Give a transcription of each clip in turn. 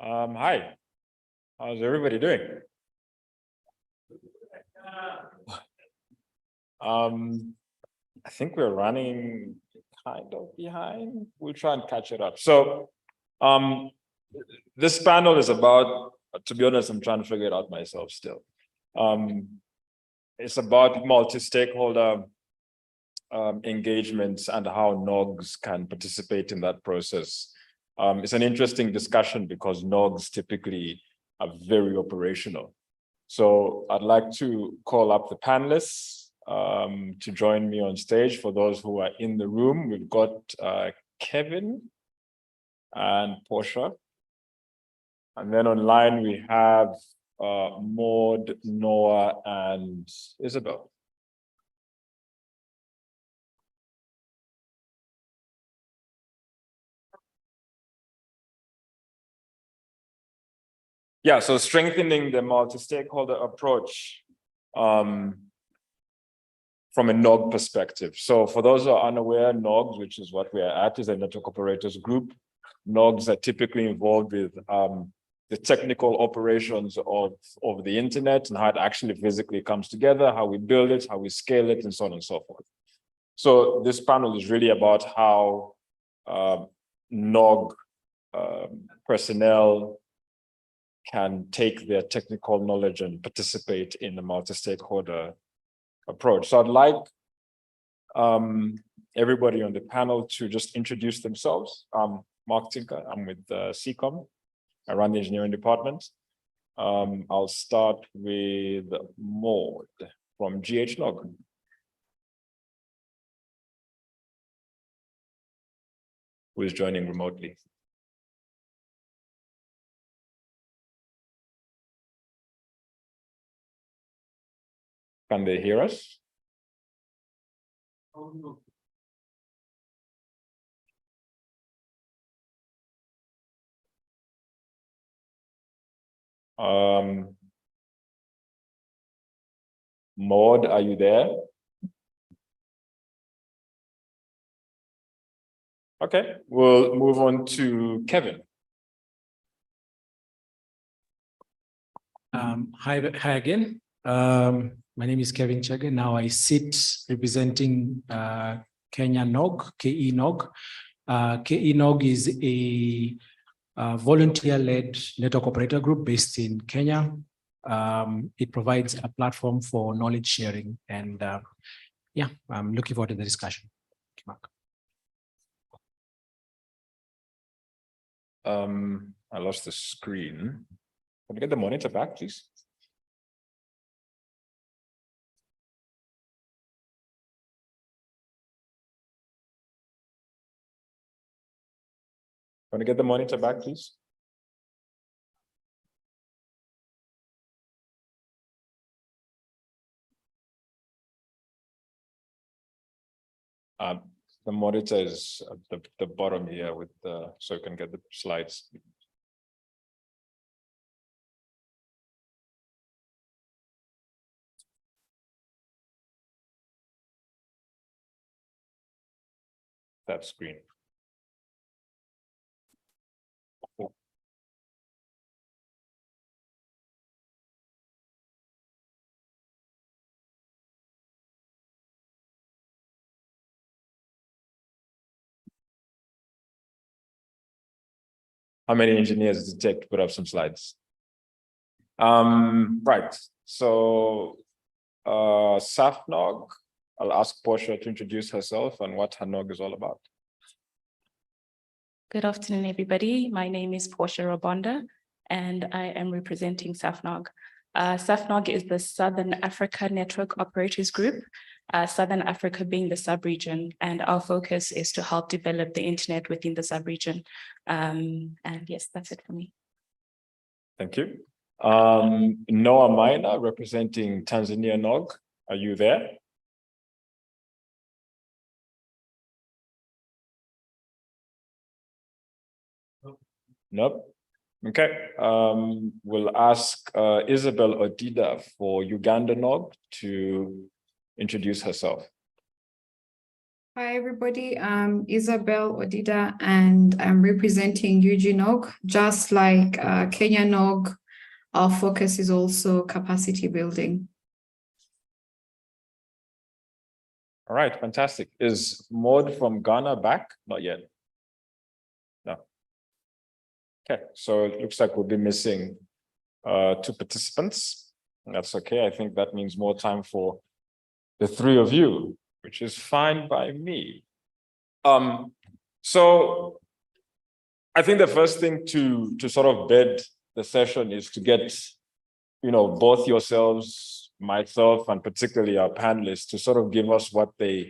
Hi, how's everybody doing? I think we're running kind of behind. We'll try and catch it up. So, this panel is about, to be honest, I'm trying to figure it out myself still. It's about multi-stakeholder engagements and how NOGs can participate in that process. It's an interesting discussion because NOGs typically are very operational. So I'd like to call up the panelists to join me on stage. For those who are in the room, we've got Kevin and Portia. And then online we have Maud, Noah, and Isabel. Yeah, so strengthening the multi-stakeholder approach from a NOG perspective. So for those who are unaware, NOGs, which is what we are at, is a network operators group. NOGs are typically involved with the technical operations of the internet and how it actually physically comes together, how we build it, how we scale it, and so on and so forth. So this panel is really about how NOG personnel can take their technical knowledge and participate in the multi-stakeholder approach. So I'd like everybody on the panel to just introduce themselves. Mark Tinka, I'm with CCOM. I run the engineering department. I'll start with Maud from GHNOG. Who is joining remotely. Can they hear us? Oh, no. Maud, are you there? Okay, we'll move on to Kevin. Hi again. My name is Kevin Chege. Now I sit representing Kenya NOG, KE NOG. KE NOG is a volunteer-led network operator group based in Kenya. It provides a platform for knowledge sharing, and yeah, I'm looking forward to the discussion. Mark. I lost the screen. Can we get the monitor back, please? Want to get the monitor back, please? The monitor is at the bottom here with so you can get the slides. That screen. How many engineers does it take to put up some slides? Right. So SAFNOG, I'll ask Portia to introduce herself and what her NOG is all about. Good afternoon, everybody. My name is Portia Robonda, and I am representing SAFNOG. SAFNOG is the Southern Africa Network Operators Group, Southern Africa being the sub-region, and our focus is to help develop the internet within the sub-region. And yes, that's it for me. Thank you. Noah Maina, representing Tanzania NOG. Are you there? Nope. Okay. We'll ask Isabel Odida for Uganda NOG to introduce herself. Hi, everybody. I'm Isabel Odida, and I'm representing NOG. Just like Kenya NOG, our focus is also capacity building. All right, fantastic. Is Maud from Ghana back? Not yet. No. Okay, so it looks like we'll be missing 2 participants. That's okay. I think that means more time for the 3 of you, which is fine by me. So I think the first thing to sort of bed the session is to get, both yourselves, myself, and particularly our panelists to sort of give us what their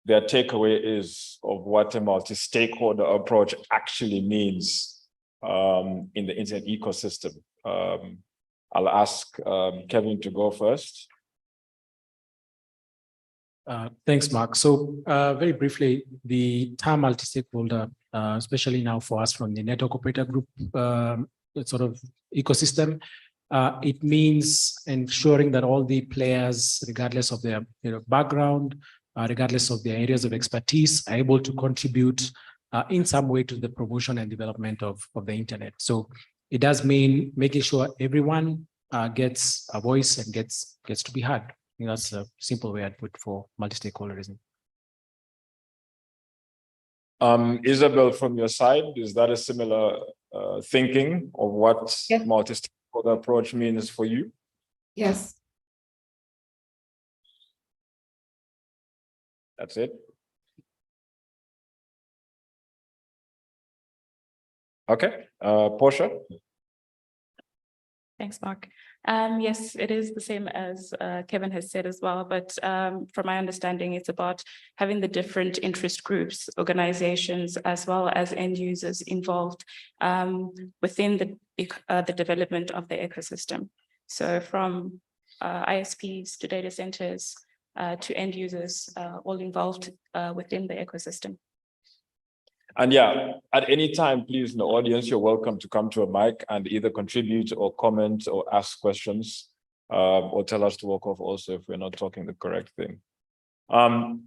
takeaway is of what a multi-stakeholder approach actually means in the internet ecosystem. I'll ask Kevin to go first. Thanks, Mark. So very briefly, the term multi-stakeholder, especially now for us from the network operator group sort of ecosystem, it means ensuring that all the players, regardless of their background, regardless of their areas of expertise, are able to contribute in some way to the promotion and development of the internet. So it does mean making sure everyone gets a voice and gets to be heard. I think that's a simple way I'd put for multi-stakeholderism. Isabel, from your side, is that a similar thinking of what multi-stakeholder approach means for you? Yes. That's it. Okay, Portia. Thanks, Mark. Yes, it is the same as Kevin has said as well, but from my understanding, it's about having the different interest groups, organizations, as well as end users involved within the development of the ecosystem. So from ISPs to data centers to end users, all involved within the ecosystem. And yeah, at any time, please, in the audience, you're welcome to come to a mic and either contribute or comment or ask questions or tell us to walk off also if we're not talking the correct thing. The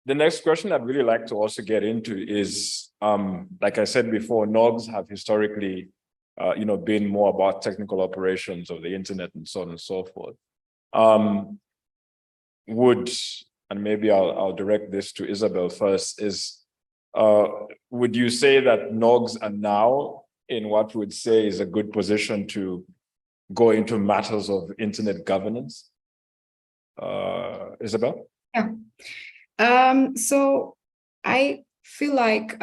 next question I'd really like to also get into is, like I said before, NOGs have historically, been more about technical operations of the internet and so on and so forth. And maybe I'll direct this to Isabel first, would you say that NOGs are now in what we would say is a good position to go into matters of internet governance? Isabel? Yeah. So I feel like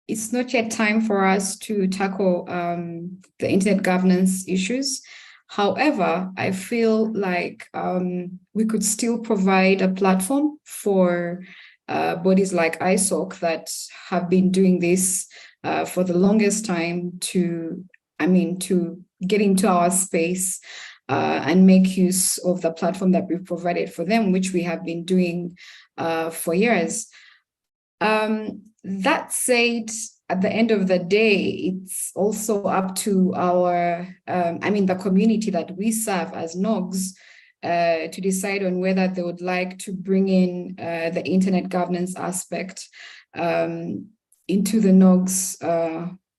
it's not yet time for us to tackle the internet governance issues. However, I feel like we could still provide a platform for bodies like ISOC that have been doing this for the longest time to get into our space and make use of the platform that we've provided for them, which we have been doing for years. That said, at the end of the day, it's also up to our, the community that we serve as NOGs to decide on whether they would like to bring in the internet governance aspect into the NOGs,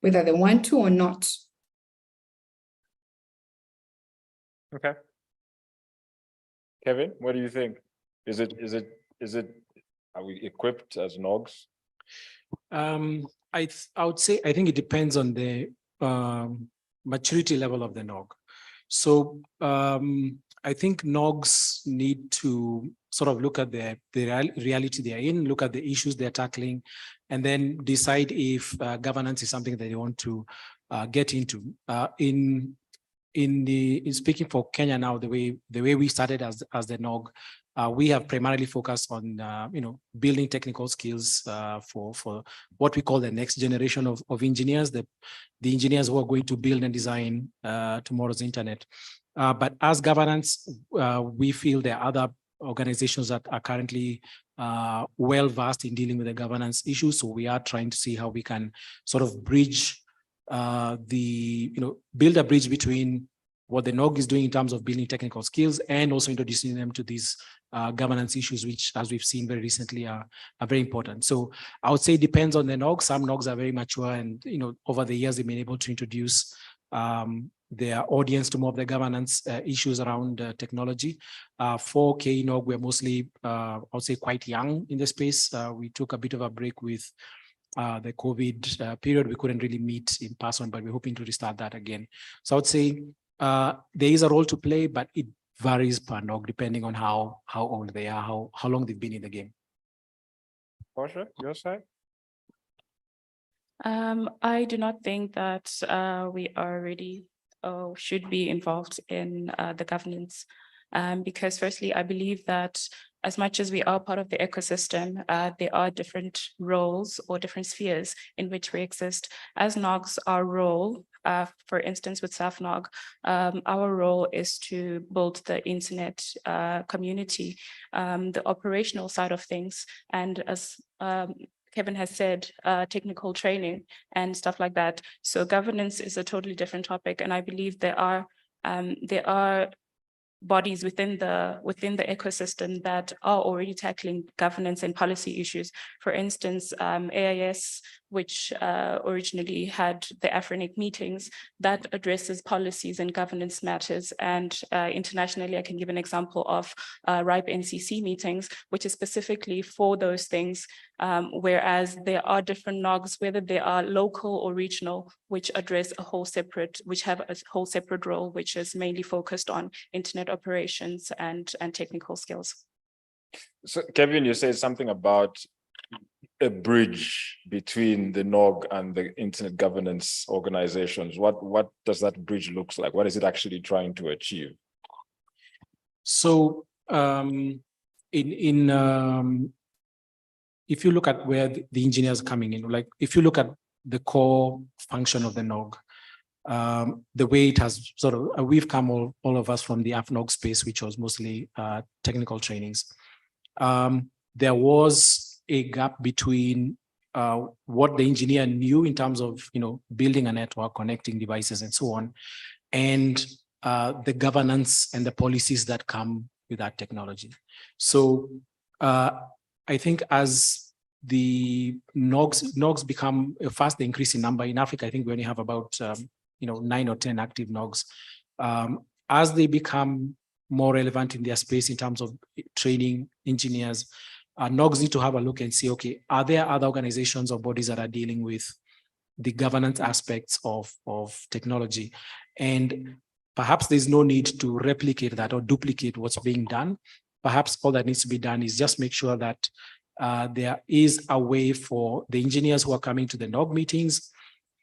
whether they want to or not. Okay. Kevin, what do you think? Are we equipped as NOGs? I would say, I think it depends on the maturity level of the NOG. So I think NOGs need to sort of look at the reality they're in, look at the issues they're tackling, and then decide if governance is something that they want to get into. In speaking for Kenya now, the way we started as the NOG, we have primarily focused on building technical skills for what we call the next generation of engineers, the engineers who are going to build and design tomorrow's internet. But as governance, we feel there are other organizations that are currently well versed in dealing with the governance issues. So we are trying to see how we can sort of bridge build a bridge between what the NOG is doing in terms of building technical skills and also introducing them to these governance issues, which, as we've seen very recently, are very important. So I would say it depends on the NOG. Some NOGs are very mature, and over the years they've been able to introduce their audience to more of the governance issues around technology. For KE NOG, we're mostly, I would say, quite young in the space. We took a bit of a break with the COVID period. We couldn't really meet in person, but we're hoping to restart that again. So I would say there is a role to play, but it varies per NOG depending on how old they are, how long they've been in the game. Portia, your side? I do not think that we are ready or should be involved in the governance, because firstly, I believe that as much as we are part of the ecosystem, there are different roles or different spheres in which we exist. As NOGs, our role, for instance, with SAFNOG, our role is to build the internet community, the operational side of things, and as Kevin has said, technical training and stuff like that. So governance is a totally different topic, and I believe there are bodies within the ecosystem that are already tackling governance and policy issues. For instance, AIS, which originally had the AFRINIC meetings, that addresses policies and governance matters. And internationally, I can give an example of RIPE NCC meetings, which is specifically for those things, whereas there are different NOGs, whether they are local or regional, which address which have a whole separate role, which is mainly focused on internet operations and technical skills. So Kevin, you said something about a bridge between the NOG and the internet governance organizations. What does that bridge look like? What is it actually trying to achieve? So if you look at where the engineers are coming in, like if you look at the core function of the NOG, the way it has sort of, we've come all of us from the AFNOG space, which was mostly technical trainings. There was a gap between what the engineer knew in terms of, building a network, connecting devices and so on, and the governance and the policies that come with that technology. So I think as the NOGs become a fast increase in number in Africa, I think we only have about 9 or 10 active NOGs. As they become more relevant in their space in terms of training engineers, NOGs need to have a look and see, okay, are there other organizations or bodies that are dealing with the governance aspects of technology? And perhaps there's no need to replicate that or duplicate what's being done. Perhaps all that needs to be done is just make sure that there is a way for the engineers who are coming to the NOG meetings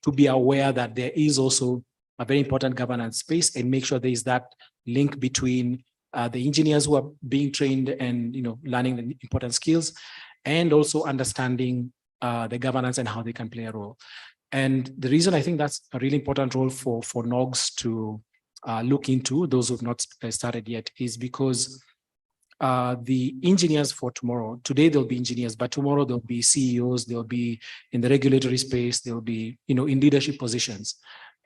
to be aware that there is also a very important governance space, and make sure there is that link between the engineers who are being trained and learning the important skills, and also understanding the governance and how they can play a role. And the reason I think that's a really important role for NOGs to look into, those who've not started yet, is because the engineers for tomorrow, today there'll be engineers, but tomorrow there'll be CEOs, they'll be in the regulatory space, they'll be in leadership positions.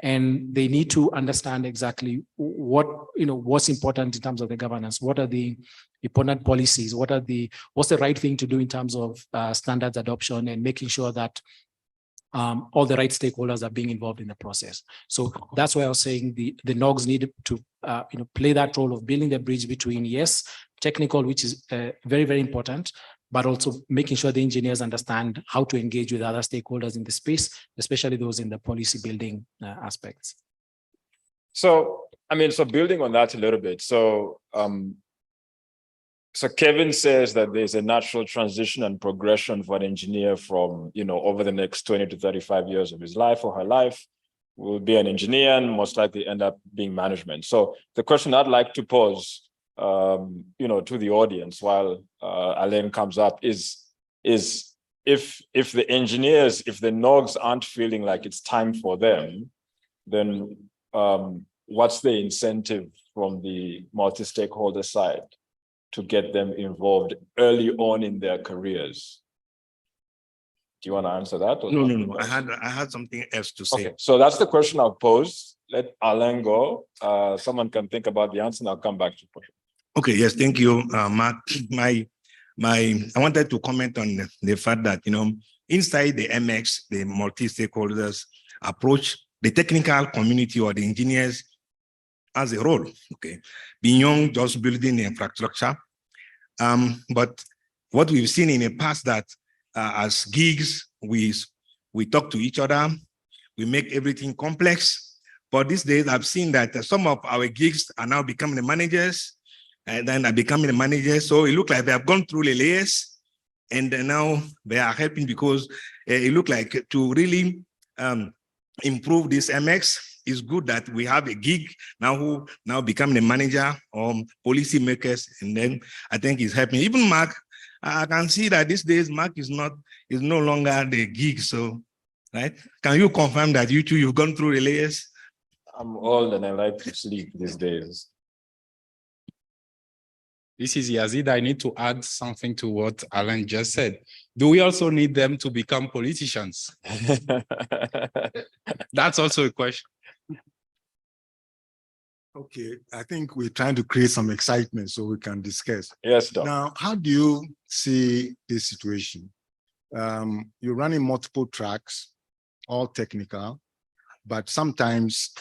And they need to understand exactly what's important in terms of the governance. What are the important policies? What's the right thing to do in terms of standards adoption, and making sure that all the right stakeholders are being involved in the process. So that's why I was saying the NOGs need to play that role of building the bridge between, yes, technical, which is very, very important, but also making sure the engineers understand how to engage with other stakeholders in the space, especially those in the policy building aspects. So, so building on that a little bit. So, so Kevin says that there's a natural transition and progression for an engineer from, over the next 20 to 35 years of his life or her life, will be an engineer and most likely end up being management. So the question I'd like to pose, to the audience while Alain comes up is if the engineers, if the NOGs aren't feeling like it's time for them, then what's the incentive from the multi-stakeholder side to get them involved early on in their careers? Do you want to answer that? Or No. I had something else to say. Okay, so that's the question I've posed. let Alain go. Someone can think about the answer and I'll come back to you. Okay, yes, thank you, Mark. I wanted to comment on the fact that, inside the MX, the multi-stakeholders approach, the technical community or the engineers as a role, okay, beyond just building the infrastructure. But what we've seen in the past that as gigs, we talk to each other, we make everything complex. But these days, I've seen that some of our gigs are now becoming the managers, and then are becoming the managers. So it looks like they have gone through the layers, and then now they are helping because it looks like to really improve this MX, it's good that we have a gig now who now become the manager or policy makers, and then I think it's helping. Even Mark, I can see that these days Mark is no longer the gig. So, right? Can you confirm that you two you've gone through the layers? I'm old and I like to sleep these days. This is Yazid. I need to add something to what Alan just said. Do we also need them to become politicians? That's also a question. Okay, I think we're trying to create some excitement so we can discuss. Yes, Doc. Now, how do you see this situation? You're running multiple tracks, all technical, but sometimes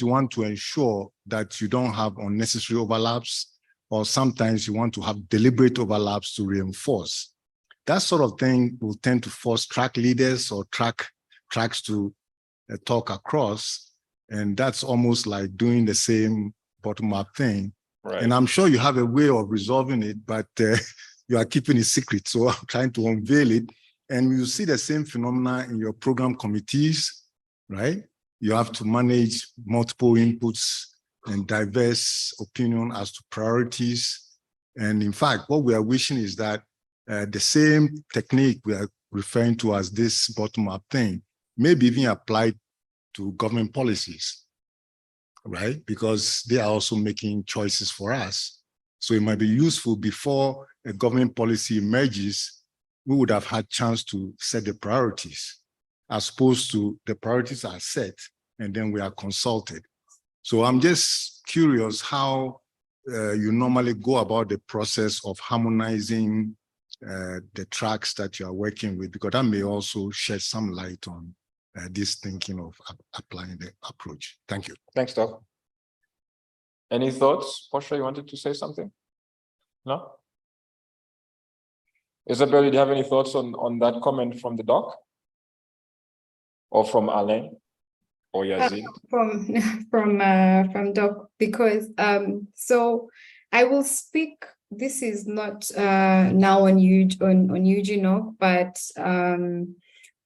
you want to ensure that you don't have unnecessary overlaps, or sometimes you want to have deliberate overlaps to reinforce. That sort of thing will tend to force track leaders or tracks to talk across. And that's almost like doing the same bottom-up thing. Right. And I'm sure you have a way of resolving it, but you are keeping it secret. So I'm trying to unveil it. And you see the same phenomena in your program committees, right? You have to manage multiple inputs and diverse opinion as to priorities. And in fact, what we are wishing is that the same technique we are referring to as this bottom-up thing may be even applied to government policies, right? Because they are also making choices for us. So it might be useful before a government policy emerges, we would have had chance to set the priorities, as opposed to the priorities are set and then we are consulted. So I'm just curious how you normally go about the process of harmonizing the tracks that you are working with, because that may also shed some light on this thinking of applying the approach. Thank you. Thanks, Doc. Any thoughts? Portia, you wanted to say something? No? Isabel, do you have any thoughts on that comment from the doc? Or from Alain? Or Yazid? From Doc, because so I will speak. This is not now on UG, but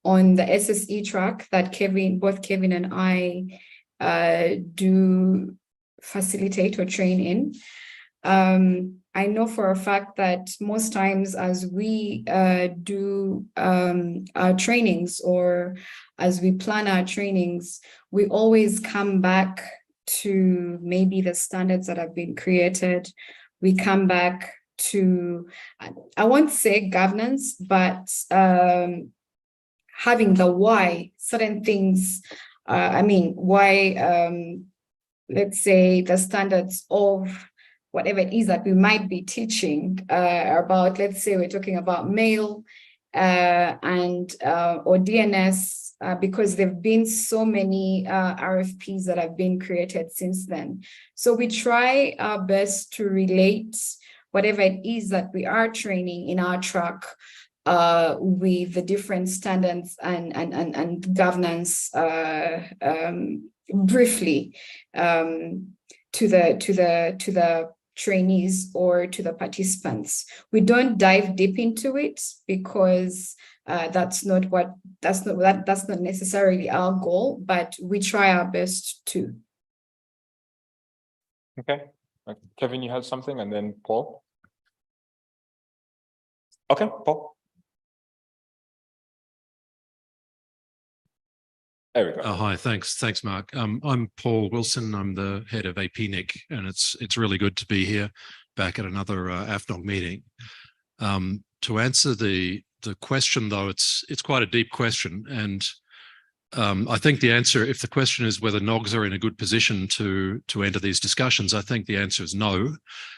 on the SSE track that both Kevin and I do facilitate or train in. I know for a fact that most times as we do our trainings or as we plan our trainings, we always come back to maybe the standards that have been created. We come back to, I won't say governance, but having the why certain things, why, let's say the standards of whatever it is that we might be teaching about, let's say we're talking about mail or DNS, because there've been so many RFPs that have been created since then. So we try our best to relate whatever it is that we are training in our track with the different standards and governance briefly to the trainees or to the participants. We don't dive deep into it because that's not necessarily our goal, but we try our best to. Okay. Kevin, you had something, and then Paul. Okay, Paul. There we go. Hi, thanks, Mark. I'm Paul Wilson. I'm the head of APNIC, and it's really good to be here, back at another AFNOG meeting. To answer the question, though, it's quite a deep question, and I think the answer, if the question is whether NOGs are in a good position to enter these discussions, I think the answer is no.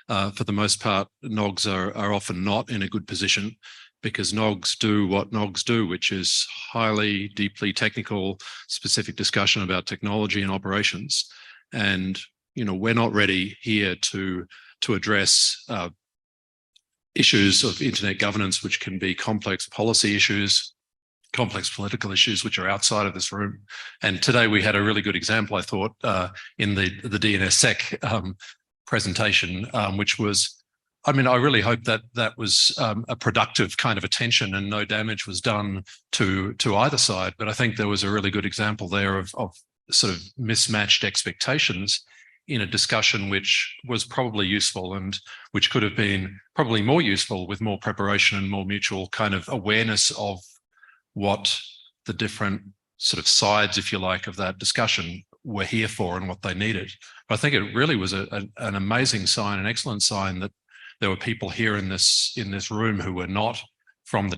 For the most part, NOGs are often not in a good position because NOGs do what NOGs do, which is highly, deeply technical, specific discussion about technology and operations. And, you know, we're not ready here to address issues of internet governance, which can be complex policy issues, complex political issues, which are outside of this room. And today we had a really good example, I thought, in the DNSSEC presentation, which was, I mean, I really hope that that was a productive kind of attention and no damage was done to either side. But I think there was a really good example there of sort of mismatched expectations in a discussion which was probably useful and which could have been probably more useful with more preparation and more mutual kind of awareness of what the different sort of sides, if you like, of that discussion were here for and what they needed. But I think it really was an amazing sign, an excellent sign that there were people here in this room who were not from the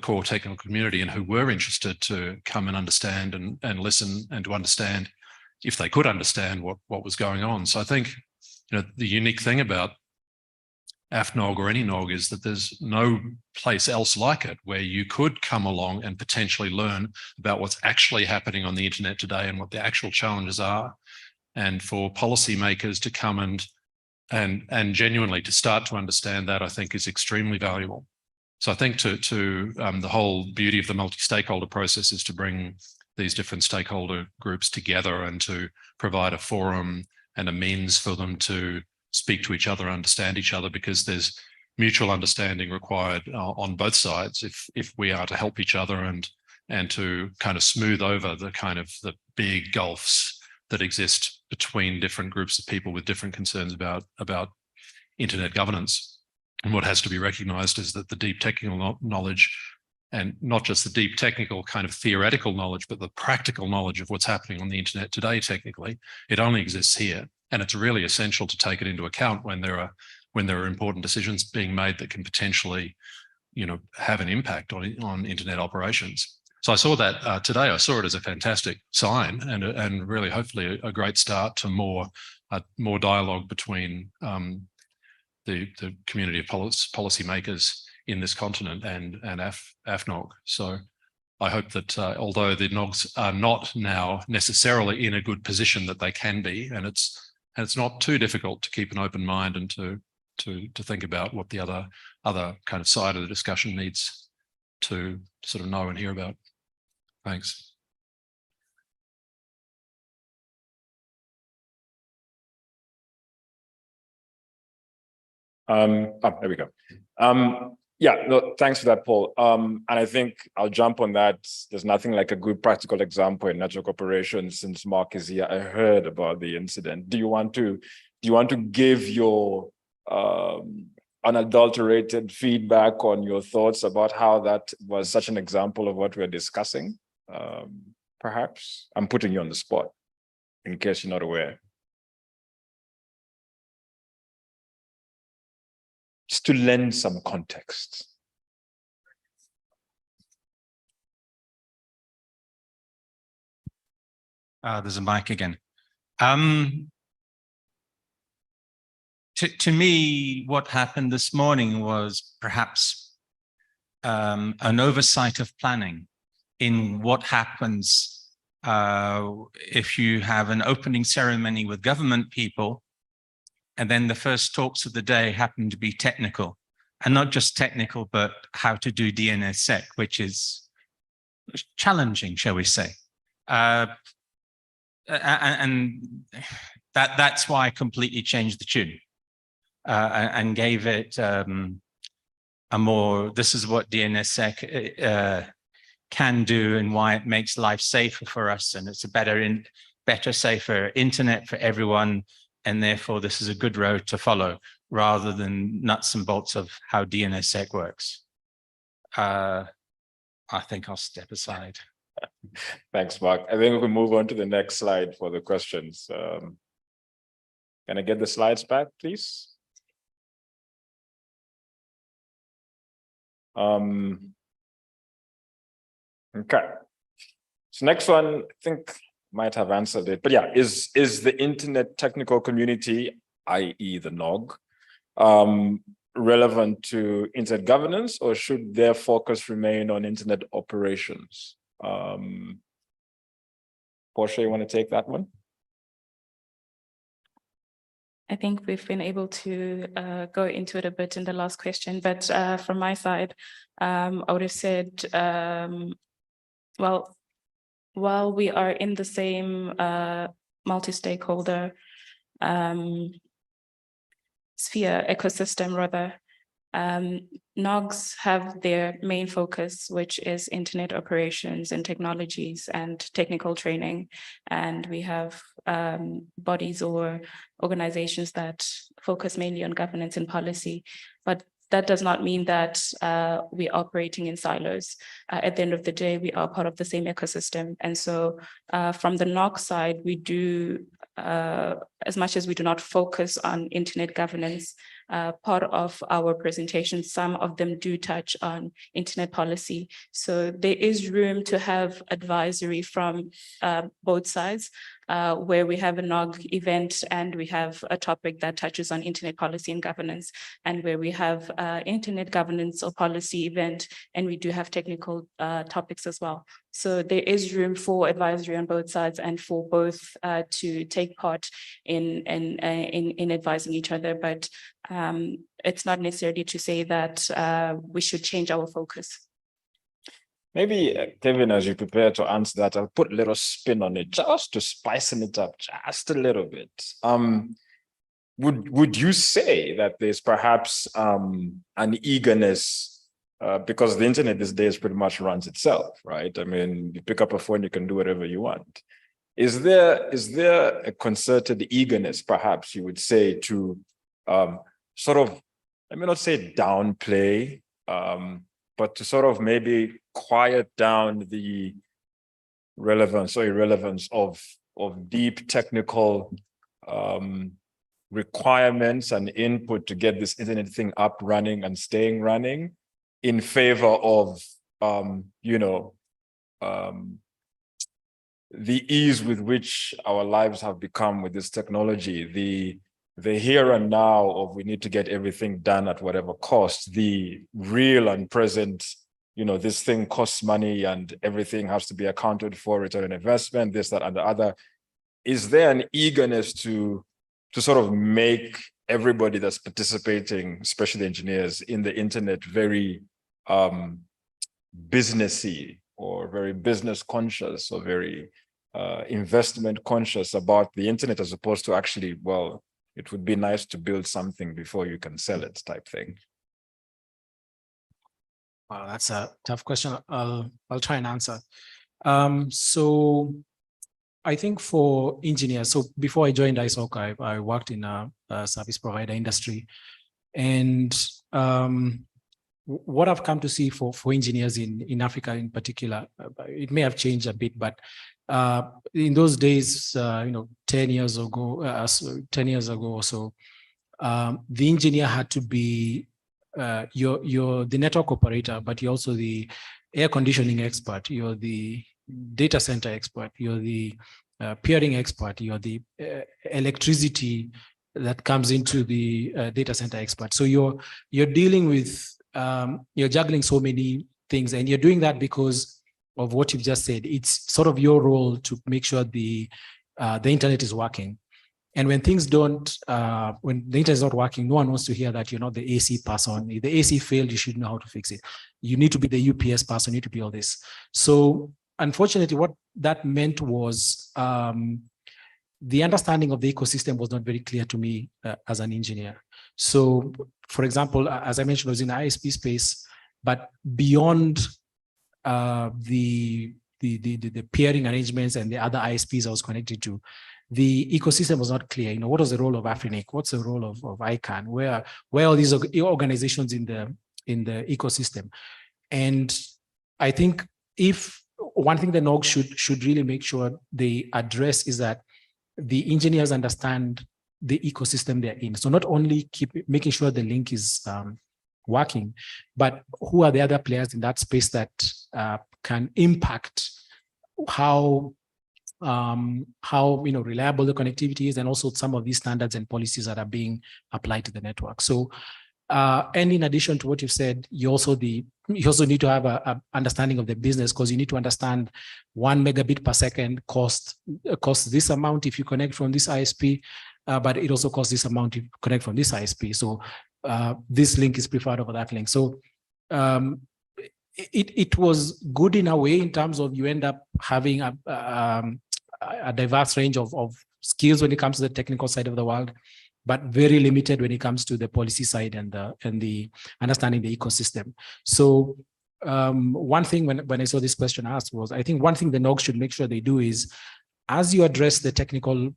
core technical community and who were interested to come and understand and listen and to understand, if they could understand, what was going on. So I think, you know, the unique thing about AFNOG or any NOG is that there's no place else like it where you could come along and potentially learn about what's actually happening on the internet today and what the actual challenges are. And for policymakers to come and genuinely to start to understand that, I think is extremely valuable. So I think to the whole beauty of the multi-stakeholder process is to bring these different stakeholder groups together and to provide a forum and a means for them to speak to each other, understand each other, because there's mutual understanding required on both sides if we are to help each other and to kind of smooth over the big gulfs that exist between different groups of people with different concerns about internet governance. And what has to be recognized is that the deep technical knowledge, and not just the deep technical kind of theoretical knowledge, but the practical knowledge of what's happening on the internet today, technically, it only exists here. And it's really essential to take it into account when there are important decisions being made that can potentially, you know, have an impact on internet operations. So I saw that today. I saw it as a fantastic sign and really hopefully a great start to more dialogue between the community of policymakers in this continent and AFNOG. So I hope that although the NOGs are not now necessarily in a good position, that they can be, and it's not too difficult to keep an open mind and to think about what the other kind of side of the discussion needs to sort of know and hear about. Thanks. There we go. Yeah, no, thanks for that, Paul. And I think I'll jump on that. There's nothing like a good practical example in network operations. Since Mark is here, I heard about the incident. Do you want to give your unadulterated feedback on your thoughts about how that was such an example of what we're discussing? Perhaps I'm putting you on the spot in case you're not aware. Just to lend some context. There's a mic again. To me, what happened this morning was perhaps an oversight of planning in what happens if you have an opening ceremony with government people, and then the first talks of the day happen to be technical, and not just technical, but how to do DNSSEC, which is challenging, shall we say. And that's why I completely changed the tune and gave it a more, this is what DNSSEC can do and why it makes life safer for us, and it's a better, safer internet for everyone. And therefore, this is a good road to follow, rather than nuts and bolts of how DNSSEC works. I think I'll step aside. Thanks, Mark. I think we can move on to the next slide for the questions. Can I get the slides back, please? Okay. So next one, I think might have answered it, but yeah, is the internet technical community, i.e. the NOG, relevant to internet governance, or should their focus remain on internet operations? Portia, you want to take that one? I think we've been able to go into it a bit in the last question, but from my side, I would have said, well, while we are in the same multi-stakeholder sphere, ecosystem rather, NOGs have their main focus, which is internet operations and technologies and technical training. And we have bodies or organizations that focus mainly on governance and policy. But that does not mean that we're operating in silos. At the end of the day, we are part of the same ecosystem. And so from the NOG side, we do, as much as we do not focus on internet governance, part of our presentation, some of them do touch on internet policy. So there is room to have advisory from both sides, where we have a NOG event and we have a topic that touches on internet policy and governance, and where we have internet governance or policy event, and we do have technical topics as well. So there is room for advisory on both sides and for both to take part in advising each other. But it's not necessarily to say that we should change our focus. Maybe, Kevin, as you prepare to answer that, I'll put a little spin on it just to spicing it up just a little bit. Would you say that there's perhaps an eagerness, because the internet these days pretty much runs itself, right? I mean, you pick up a phone, you can do whatever you want. Is there a concerted eagerness, perhaps you would say, to sort of, let me not say downplay, but to sort of maybe quiet down the relevance or irrelevance of deep technical requirements and input to get this internet thing up running and staying running in favor of, the ease with which our lives have become with this technology, the here and now of we need to get everything done at whatever cost, the real and present, this thing costs money and everything has to be accounted for, return on investment, this, that, and the other. Is there an eagerness to sort of make everybody that's participating, especially engineers, in the internet very businessy or very business conscious or very investment conscious about the internet, as opposed to actually, well, it would be nice to build something before you can sell it type thing? Wow, that's a tough question. I'll try and answer. So I think for engineers, so before I joined ISOC, I worked in a service provider industry. And what I've come to see for engineers in Africa in particular, it may have changed a bit, but in those days, 10 years ago or so, the engineer had to be you're the network operator, but you're also the air conditioning expert, you're the data center expert, you're the peering expert, you're the electricity that comes into the data center expert. So you're dealing with, you're juggling so many things, and you're doing that because of what you've just said. It's sort of your role to make sure the internet is working. And when things don't, when the internet is not working, no one wants to hear that you're not the AC person. If the AC failed, you should know how to fix it. You need to be the UPS person, you need to be all this. So unfortunately, what that meant was the understanding of the ecosystem was not very clear to me as an engineer. So, for example, as I mentioned, I was in the ISP space, but beyond the peering arrangements and the other ISPs I was connected to, the ecosystem was not clear. What was the role of Afrinic? What's the role of ICANN? Where are these organizations in the ecosystem? And I think if one thing the NOG should really make sure they address is that the engineers understand the ecosystem they're in. So not only making sure the link is working, but who are the other players in that space that can impact how reliable the connectivity is, and also some of these standards and policies that are being applied to the network. So, and in addition to what you've said, you also need to have a understanding of the business, because you need to understand 1 megabit per second costs this amount if you connect from this ISP, but it also costs this amount if you connect from this ISP. So this link is preferred over that link. So it was good in a way, in terms of you end up having a diverse range of skills when it comes to the technical side of the world, but very limited when it comes to the policy side and the understanding the ecosystem. So one thing when I saw this question asked was, I think one thing the NOG should make sure they do is, as you address the technical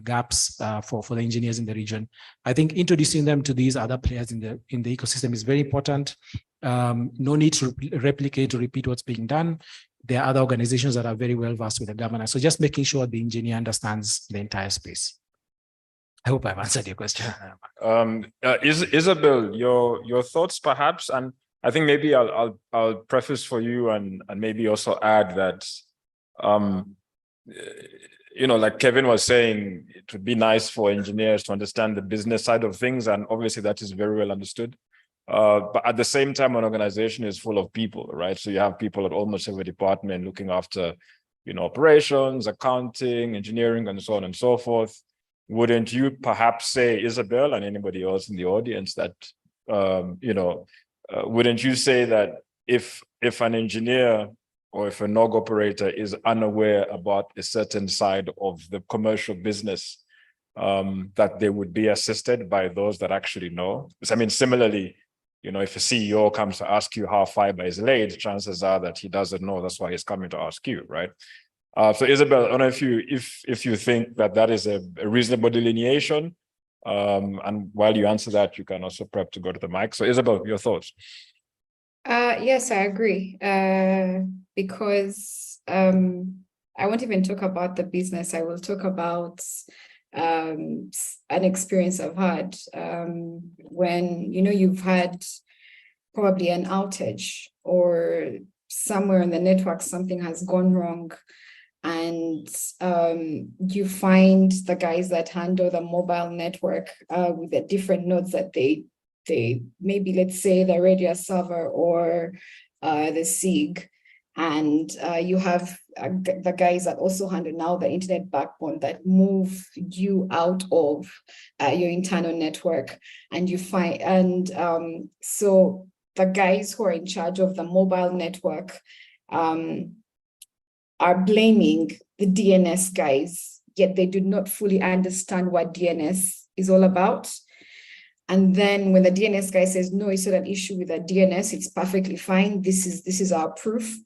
gaps for the engineers in the region, I think introducing them to these other players in the ecosystem is very important. No need to replicate or repeat what's being done. There are other organizations that are very well versed with the governance. So just making sure the engineer understands the entire space. I hope I've answered your question. Isabel, your thoughts perhaps, and I think maybe I'll preface for you and maybe also add that like Kevin was saying, it would be nice for engineers to understand the business side of things, and obviously that is very well understood. But at the same time, an organization is full of people, right? So you have people at almost every department looking after, operations, accounting, engineering, and so on and so forth. Wouldn't you perhaps say, Isabel, and anybody else in the audience, that, wouldn't you say that if an engineer or if a NOG operator is unaware about a certain side of the commercial business, that they would be assisted by those that actually know? I mean, similarly, if a CEO comes to ask you how fiber is laid, chances are that he doesn't know. That's why he's coming to ask you, right? So Isabel, I don't know if you think that is a reasonable delineation. And while you answer that, you can also prep to go to the mic. So Isabel, your thoughts? Yes, I agree. Because I won't even talk about the business. I will talk about an experience I've had when you've had probably an outage, or somewhere in the network something has gone wrong, and you find the guys that handle the mobile network with the different nodes that they maybe, let's say, the radio server or the SIG, and you have the guys that also handle now the internet backbone that move you out of your internal network, and you find, and so the guys who are in charge of the mobile network are blaming the DNS guys, yet they do not fully understand what DNS is all about. And then when the DNS guy says, no, it's not an issue with the DNS, it's perfectly fine, this is our proof,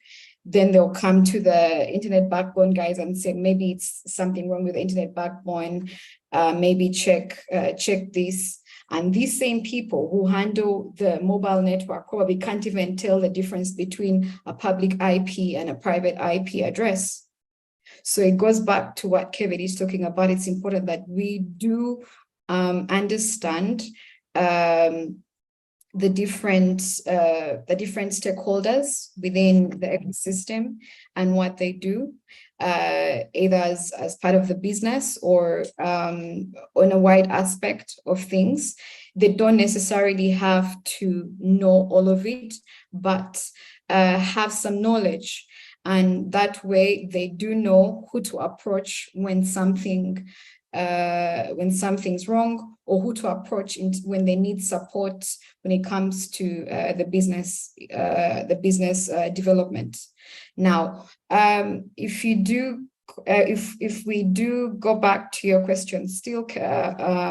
then they'll come to the internet backbone guys and say, maybe it's something wrong with the internet backbone, maybe check this. And these same people who handle the mobile network probably can't even tell the difference between a public IP and a private IP address. So it goes back to what Kevin is talking about. It's important that we do understand the different stakeholders within the ecosystem and what they do, either as part of the business or on a wide aspect of things. They don't necessarily have to know all of it, but have some knowledge. And that way they do know who to approach when something's wrong, or who to approach when they need support when it comes to the business development. Now, if we do go back to your question, still,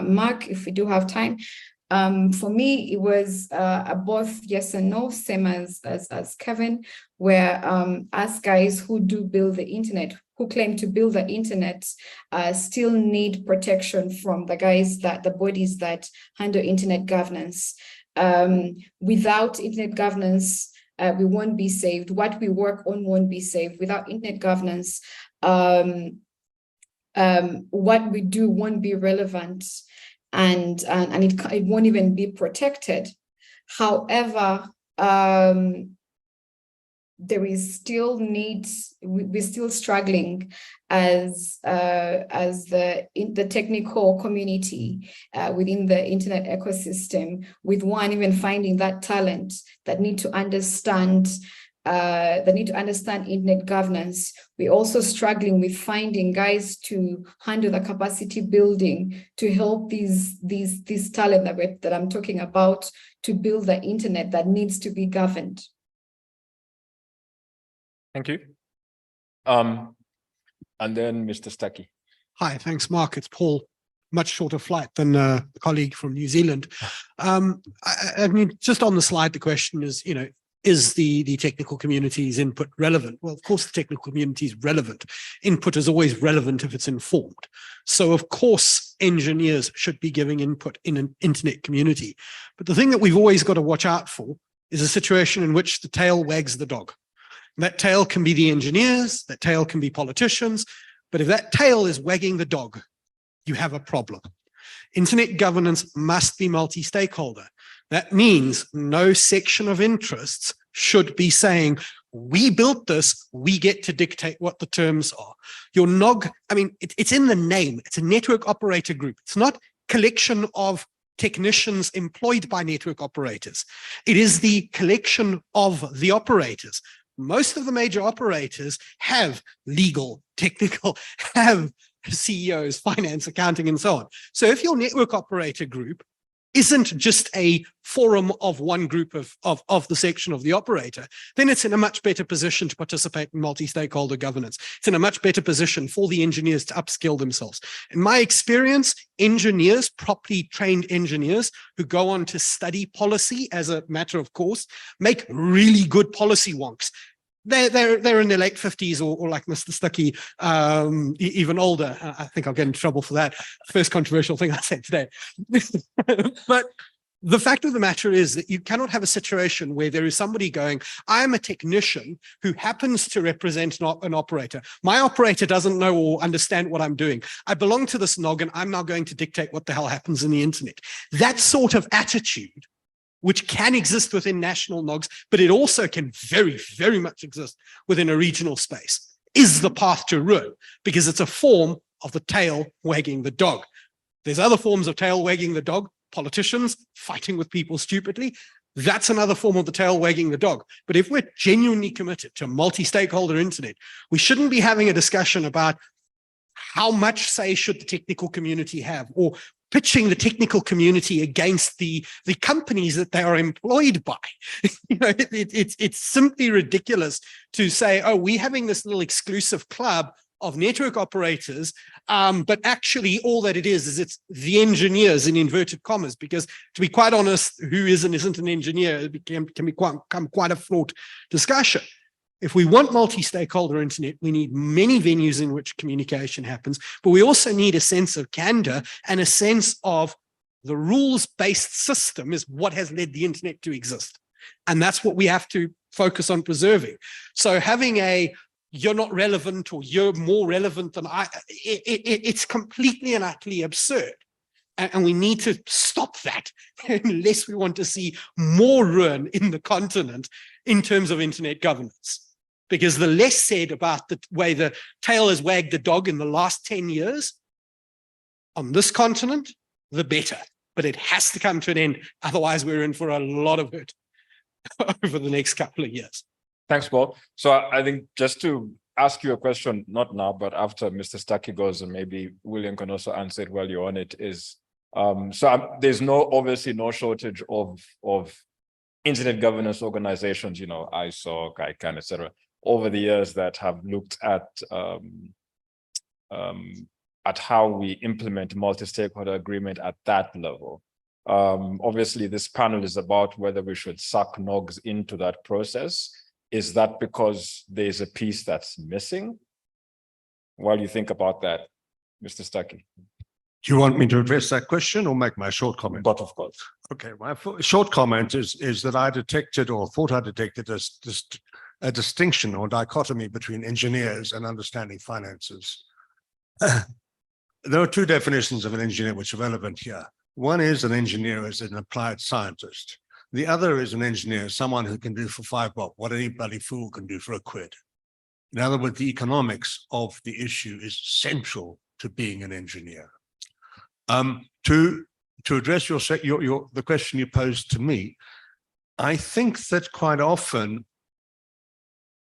Mark, if we do have time, for me it was both yes and no, same as Kevin, where us guys who do build the internet, who claim to build the internet, still need protection from the bodies that handle internet governance. Without internet governance, we won't be saved. What we work on won't be saved. Without internet governance, what we do won't be relevant, and it won't even be protected. However, there is still we're still struggling as the technical community within the internet ecosystem with even finding that talent that need to understand internet governance. We're also struggling with finding guys to handle the capacity building to help these talent that I'm talking about to build the internet that needs to be governed. Thank you. And then Mr. Stuckey. Hi, thanks, Mark. It's Paul. Much shorter flight than the colleague from New Zealand. I mean, just on the slide, the question is, is the technical community's input relevant? Well, of course, the technical community is relevant. Input is always relevant if it's informed. So, of course, engineers should be giving input in an internet community. But the thing that we've always got to watch out for is a situation in which the tail wags the dog. That tail can be the engineers, that tail can be politicians, but if that tail is wagging the dog, you have a problem. Internet governance must be multi-stakeholder. That means no section of interests should be saying, we built this, we get to dictate what the terms are. Your NOG, I mean, it's in the name, it's a network operator group. It's not collection of technicians employed by network operators. It is the collection of the operators. Most of the major operators have legal, technical, have CEOs, finance, accounting, and so on. So if your network operator group isn't just a forum of one group of the section of the operator, then it's in a much better position to participate in multi-stakeholder governance. It's in a much better position for the engineers to upskill themselves. In my experience, engineers, properly trained engineers who go on to study policy as a matter of course, make really good policy wonks. They're in their late 50s or like Mr. Stuckey, even older. I think I'll get in trouble for that. First controversial thing I said today. But the fact of the matter is that you cannot have a situation where there is somebody going, I'm a technician who happens to represent an operator. My operator doesn't know or understand what I'm doing. I belong to this NOG and I'm now going to dictate what the hell happens in the internet. That sort of attitude, which can exist within national NOGs, but it also can very, very much exist within a regional space, is the path to ruin, because it's a form of the tail wagging the dog. There's other forms of tail wagging the dog, politicians fighting with people stupidly. That's another form of the tail wagging the dog. But if we're genuinely committed to multi-stakeholder internet, we shouldn't be having a discussion about how much say should the technical community have, or pitching the technical community against the companies that they are employed by. It's simply ridiculous to say, oh, we're having this little exclusive club of network operators, but actually all that it is it's the engineers in inverted commas, because to be quite honest, who is and isn't an engineer, it can become quite a fraught discussion. If we want multi-stakeholder internet, we need many venues in which communication happens, but we also need a sense of candor and a sense of the rules-based system is what has led the internet to exist. And that's what we have to focus on preserving. So having you're not relevant or you're more relevant than it's completely and utterly absurd. And we need to stop that unless we want to see more ruin in the continent in terms of internet governance. Because the less said about the way the tail has wagged the dog in the last 10 years on this continent, the better. But it has to come to an end. Otherwise, we're in for a lot of hurt over the next couple of years. Thanks, Paul. So I think just to ask you a question, not now, but after Mr. Stuckey goes, and maybe William can also answer it while you're on it, is there's obviously no shortage of internet governance organizations, ISOC, ICANN, etc., over the years that have looked at how we implement multi-stakeholder agreement at that level. Obviously, this panel is about whether we should suck NOGs into that process. Is that because there's a piece that's missing? While you think about that, Mr. Stuckey. Do you want me to address that question or make my short comment? But of course. Okay, my short comment is that I detected or thought I detected a distinction or dichotomy between engineers and understanding finances. There are two definitions of an engineer which are relevant here. One is an engineer as an applied scientist. The other is an engineer, someone who can do for $5 what any bloody fool can do for a quid. In other words, the economics of the issue is central to being an engineer. To address the question you posed to me, I think that quite often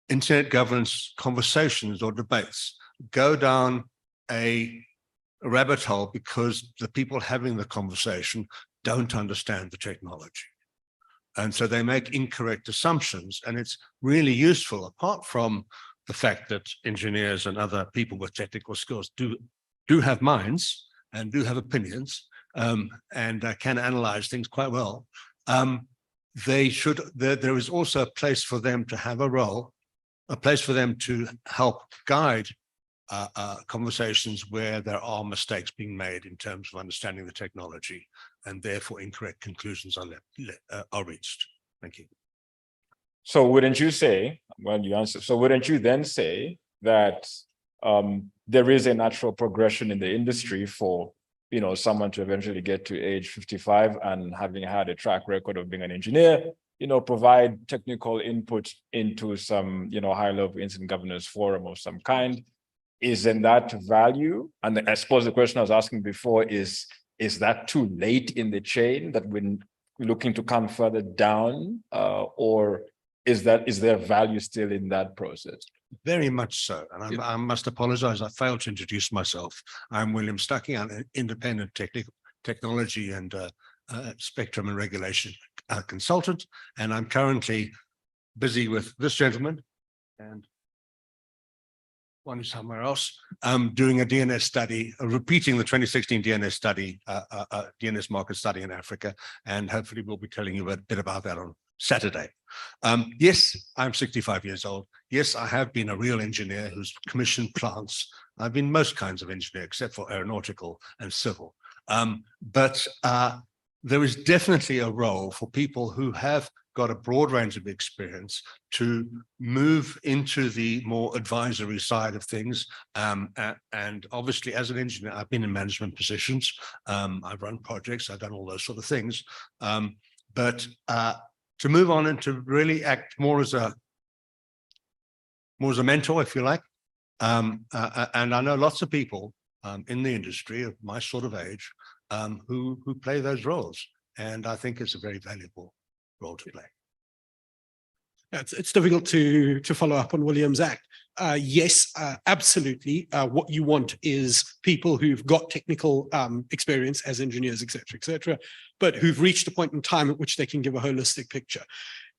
internet governance conversations or debates go down a rabbit hole because the people having the conversation don't understand the technology. And so they make incorrect assumptions. And it's really useful, apart from the fact that engineers and other people with technical skills do have minds and do have opinions, and can analyze things quite well. There is also a place for them to have a role, a place for them to help guide conversations where there are mistakes being made in terms of understanding the technology, and therefore incorrect conclusions are reached. Thank you. So wouldn't you say, well, you answered, so wouldn't you then say that there is a natural progression in the industry for, you know, someone to eventually get to age 55 and having had a track record of being an engineer, you know, provide technical input into some, you know, high-level incident governance forum of some kind? Isn't that value? And I suppose the question I was asking before is that too late in the chain that we're looking to come further down, or is there value still in that process? Very much so. And I must apologize, I failed to introduce myself. I'm William Stuckey, I'm an independent technology and spectrum and regulation consultant. And I'm currently busy with this gentleman and one is somewhere else, doing a DNS study, repeating the 2016 DNS study, DNS market study in Africa. And hopefully we'll be telling you a bit about that on Saturday. Yes, I'm 65 years old. Yes, I have been a real engineer who's commissioned plants. I've been most kinds of engineer, except for aeronautical and civil. But there is definitely a role for people who have got a broad range of experience to move into the more advisory side of things. And obviously, as an engineer, I've been in management positions. I've run projects, I've done all those sort of things. But to move on and to really act more as a mentor, if you like. And I know lots of people in the industry of my sort of age who play those roles. And I think it's a very valuable role to play. It's difficult to follow up on William's act. Yes, absolutely. What you want is people who've got technical experience as engineers, et cetera, but who've reached a point in time at which they can give a holistic picture.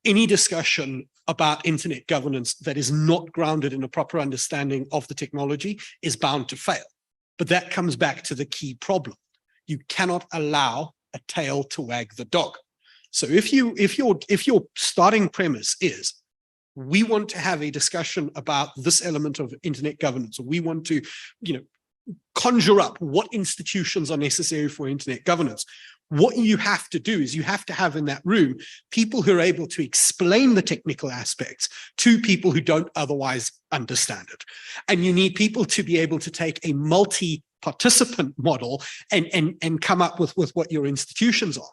Any discussion about internet governance that is not grounded in a proper understanding of the technology is bound to fail. But that comes back to the key problem. You cannot allow a tail to wag the dog. So if your starting premise is, we want to have a discussion about this element of internet governance, or we want to, conjure up what institutions are necessary for internet governance, what you have to do is you have to have in that room people who are able to explain the technical aspects to people who don't otherwise understand it. And you need people to be able to take a multi-participant model and come up with what your institutions are.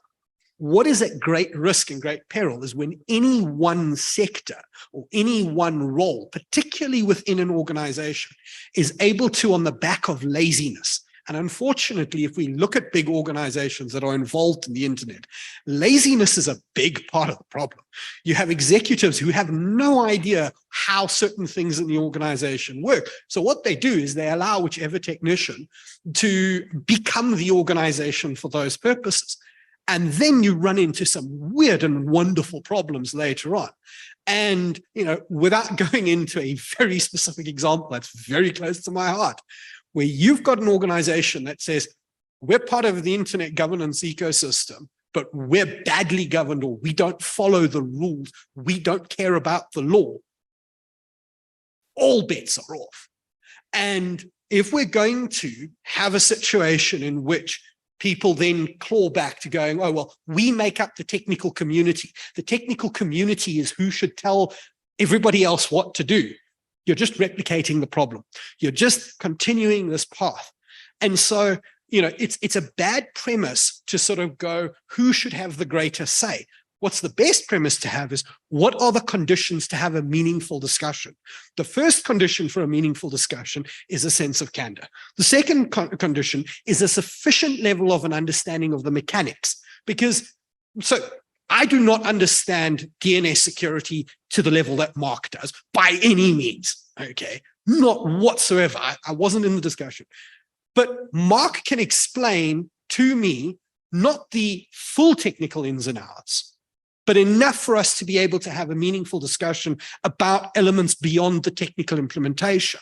What is at great risk and great peril is when any one sector or any one role, particularly within an organization, is able to, on the back of laziness. And unfortunately, if we look at big organizations that are involved in the internet, laziness is a big part of the problem. You have executives who have no idea how certain things in the organization work. So what they do is they allow whichever technician to become the organization for those purposes. And then you run into some weird and wonderful problems later on. And, without going into a very specific example that's very close to my heart, where you've got an organization that says, we're part of the internet governance ecosystem, but we're badly governed, or we don't follow the rules, we don't care about the law, all bets are off. And if we're going to have a situation in which people then claw back to going, oh, well, we make up the technical community. The technical community is who should tell everybody else what to do. You're just replicating the problem. You're just continuing this path. And so, it's a bad premise to sort of go, who should have the greater say? what's the best premise to have is, what are the conditions to have a meaningful discussion? The first condition for a meaningful discussion is a sense of candor. The second condition is a sufficient level of an understanding of the mechanics, because I do not understand DNS security to the level that Mark does by any means, okay? Not whatsoever. I wasn't in the discussion. But Mark can explain to me not the full technical ins and outs, but enough for us to be able to have a meaningful discussion about elements beyond the technical implementation.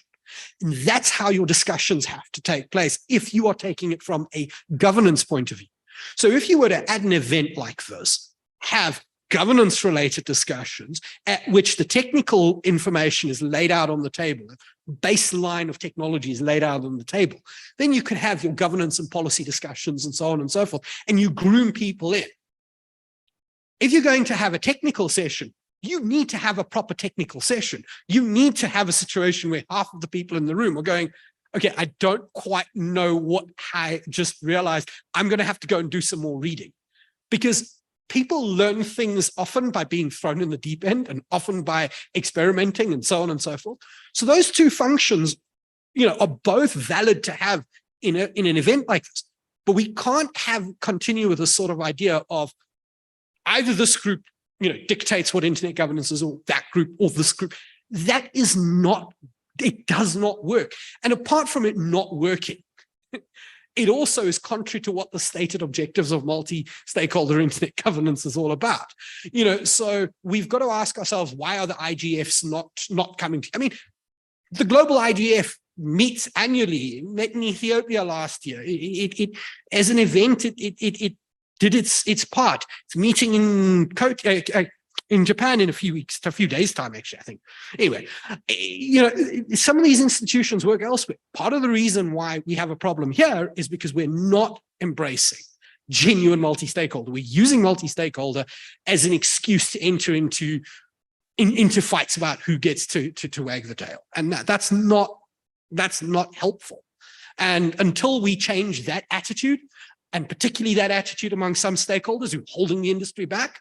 And that's how your discussions have to take place if you are taking it from a governance point of view. So if you were to add an event like this, have governance-related discussions at which the technical information is laid out on the table, baseline of technology is laid out on the table, then you could have your governance and policy discussions and so on and so forth, and you groom people in. If you're going to have a technical session, you need to have a proper technical session. You need to have a situation where half of the people in the room are going, okay, I don't quite know what I just realized. I'm going to have to go and do some more reading, because people learn things often by being thrown in the deep end and often by experimenting and so on and so forth. So those two functions, are both valid to have in an event like this. But we can't continue with this sort of idea of either this group, dictates what internet governance is, or that group, or this group. That is not, it does not work. And apart from it not working, it also is contrary to what the stated objectives of multi-stakeholder internet governance is all about. So we've got to ask ourselves, why are the IGFs not coming to? I mean, the global IGF meets annually. Met in Ethiopia last year. It as an event, it did its part. It's meeting in Japan in a few days' time, actually, I think. Anyway, some of these institutions work elsewhere. Part of the reason why we have a problem here is because we're not embracing genuine multi-stakeholder. We're using multi-stakeholder as an excuse to enter into fights about who gets to wag the tail. And that's not helpful. And until we change that attitude, and particularly that attitude among some stakeholders who are holding the industry back,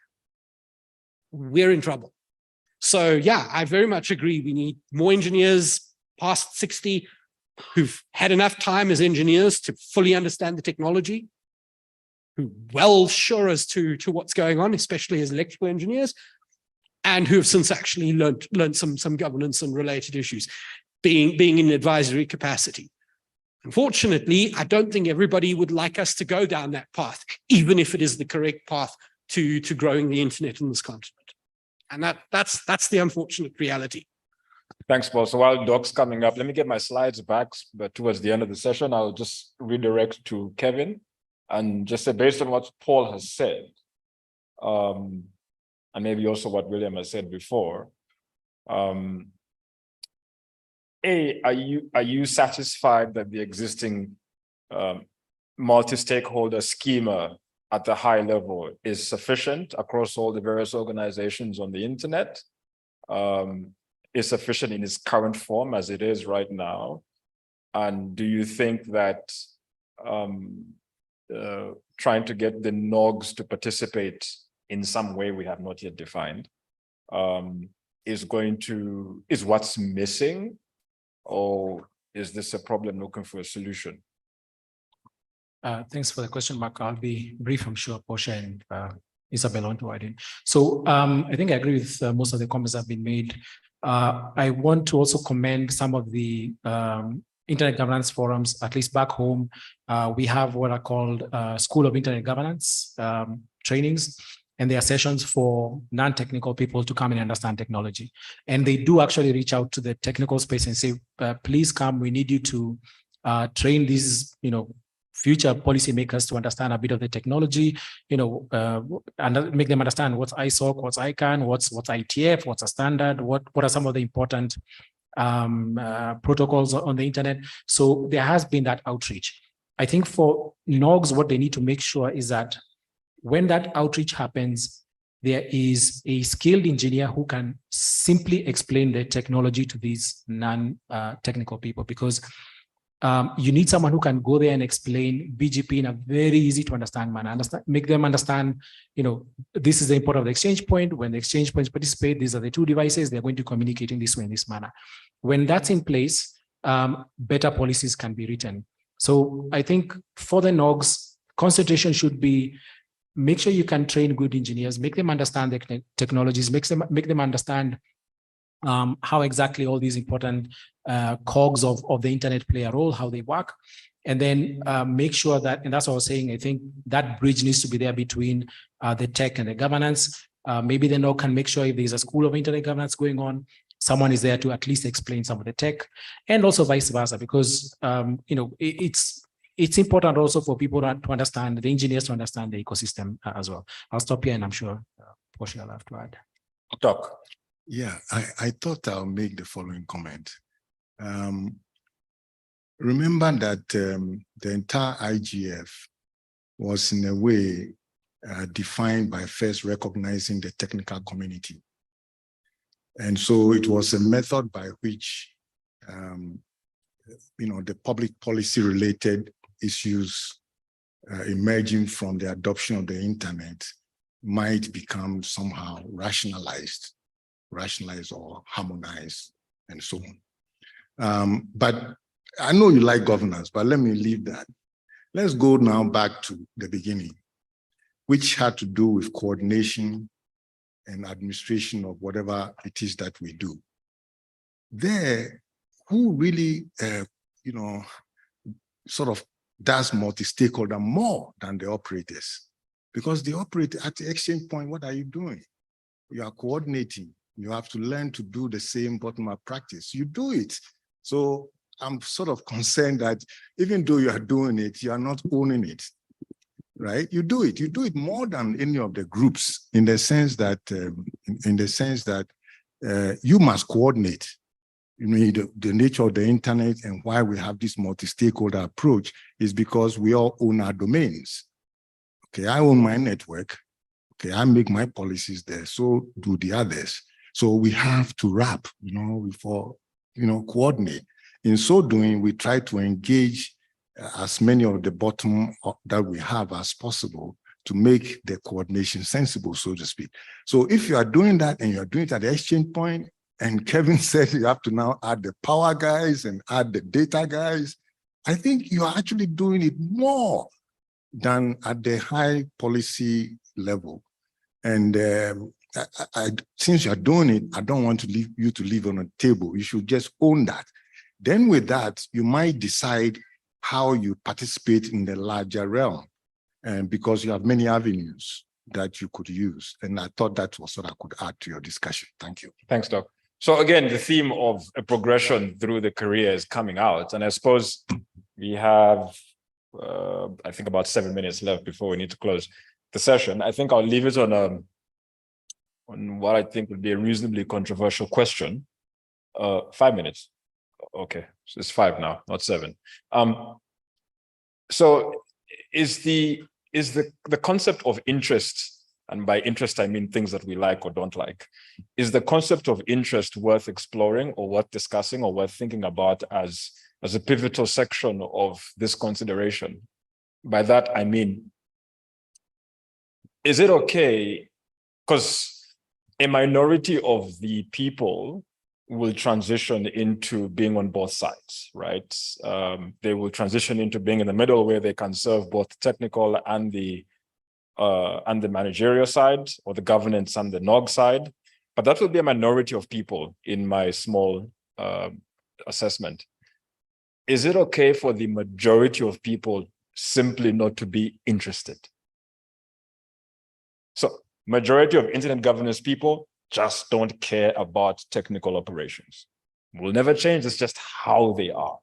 we're in trouble. So yeah, I very much agree. We need more engineers past 60 who've had enough time as engineers to fully understand the technology, who are well sure as to what's going on, especially as electrical engineers, and who have since actually learned some governance and related issues, being in advisory capacity. Unfortunately, I don't think everybody would like us to go down that path, even if it is the correct path to growing the internet in this continent. And that's the unfortunate reality. Thanks, Paul. So while Doc's coming up, let me get my slides back, but towards the end of the session, I'll just redirect to Kevin and just say, based on what Paul has said, and maybe also what William has said before, are you satisfied that the existing multi-stakeholder schema at the high level is sufficient across all the various organizations on the internet? Is sufficient in its current form as it is right now? And do you think that trying to get the NOGs to participate in some way we have not yet defined is what's missing, or is this a problem looking for a solution? Thanks for the question, Mark. I'll be brief. I'm sure Portia and Isabel want to add in. So I think I agree with most of the comments that have been made. I want to also commend some of the internet governance forums, at least back home. We have what are called School of Internet Governance trainings, and there are sessions for non-technical people to come and understand technology. And they do actually reach out to the technical space and say, please come, we need you to train these, future policymakers to understand a bit of the technology, and make them understand what's ISOC, what's ICANN, what's ITF, what's a standard, what are some of the important protocols on the internet. So there has been that outreach. I think for NOGs, what they need to make sure is that when that outreach happens, there is a skilled engineer who can simply explain the technology to these non-technical people, because you need someone who can go there and explain BGP in a very easy to understand manner. Make them understand, this is the import of the exchange point. When the exchange points participate, these are the two devices. They're going to communicate in this way, in this manner. When that's in place, better policies can be written. So I think for the NOGs, concentration should be, make sure you can train good engineers, make them understand the technologies, make them understand how exactly all these important cogs of the internet play a role, how they work, and then make sure that, and that's what I was saying, I think that bridge needs to be there between the tech and the governance. Maybe the NOG can make sure if there's a school of internet governance going on, someone is there to at least explain some of the tech, and also vice versa, because it's important also for people to understand, the engineers to understand the ecosystem as well. I'll stop here, and I'm sure Portia will have to add. Doc. Yeah, I thought I'll make the following comment. Remember that the entire IGF was in a way defined by first recognizing the technical community. And so it was a method by which, the public policy related issues emerging from the adoption of the internet might become somehow rationalized or harmonized and so on. But I know you like governance, but let me leave that. Let's go now back to the beginning, which had to do with coordination and administration of whatever it is that we do. There, who really, sort of does multi-stakeholder more than the operators? Because the operator at the exchange point, what are you doing? You are coordinating. You have to learn to do the same bottom-up practice. You do it. So I'm sort of concerned that even though you are doing it, you are not owning it, right? You do it. You do it more than any of the groups in the sense that, you must coordinate. The nature of the internet and why we have this multi-stakeholder approach is because we all own our domains. Okay, I own my network. Okay, I make my policies there. So do the others. So we have to wrap, before, coordinate. In so doing, we try to engage as many of the bottom that we have as possible to make the coordination sensible, so to speak. So if you are doing that and you're doing it at the exchange point, and Kevin said you have to now add the power guys and add the data guys, I think you are actually doing it more than at the high policy level. And since you're doing it, I don't want you to leave on a table. You should just own that. Then with that, you might decide how you participate in the larger realm, and because you have many avenues that you could use. And I thought that was what I could add to your discussion. Thank you. Thanks, Doc. So again, the theme of a progression through the career is coming out. And I suppose we have, I think about 7 minutes left before we need to close the session. I think I'll leave it on what I think would be a reasonably controversial question. 5 minutes. Okay, so it's 5 now, not 7. So is the concept of interest, and by interest I mean things that we like or don't like, is the concept of interest worth exploring or worth discussing or worth thinking about as a pivotal section of this consideration? By that I mean, is it okay, because a minority of the people will transition into being on both sides, right? They will transition into being in the middle where they can serve both technical and the managerial side, or the governance and the NOG side. But that will be a minority of people in my small assessment. Is it okay for the majority of people simply not to be interested? So majority of internet governance people just don't care about technical operations. Will never change, it's just how they are,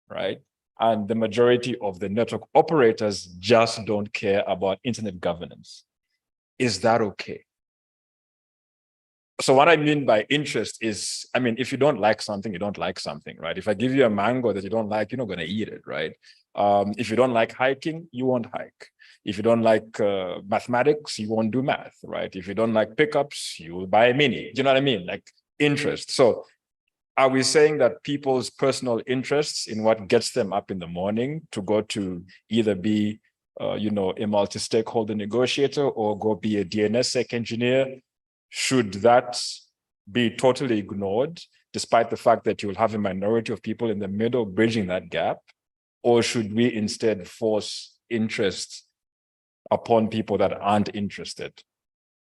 right? And the majority of the network operators just don't care about internet governance. Is that okay? So what I mean by interest is, I mean, if you don't like something, you don't like something, right? If I give you a mango that you don't like, you're not going to eat it, right? If you don't like hiking, you won't hike. If you don't like mathematics, you won't do math, right? If you don't like pickups, you will buy a Mini. Do you know what I mean? Like interest. So are we saying that people's personal interests in what gets them up in the morning to go to either be, a multi-stakeholder negotiator or go be a DNSSEC engineer, should that be totally ignored, despite the fact that you'll have a minority of people in the middle bridging that gap? Or should we instead force interest upon people that aren't interested?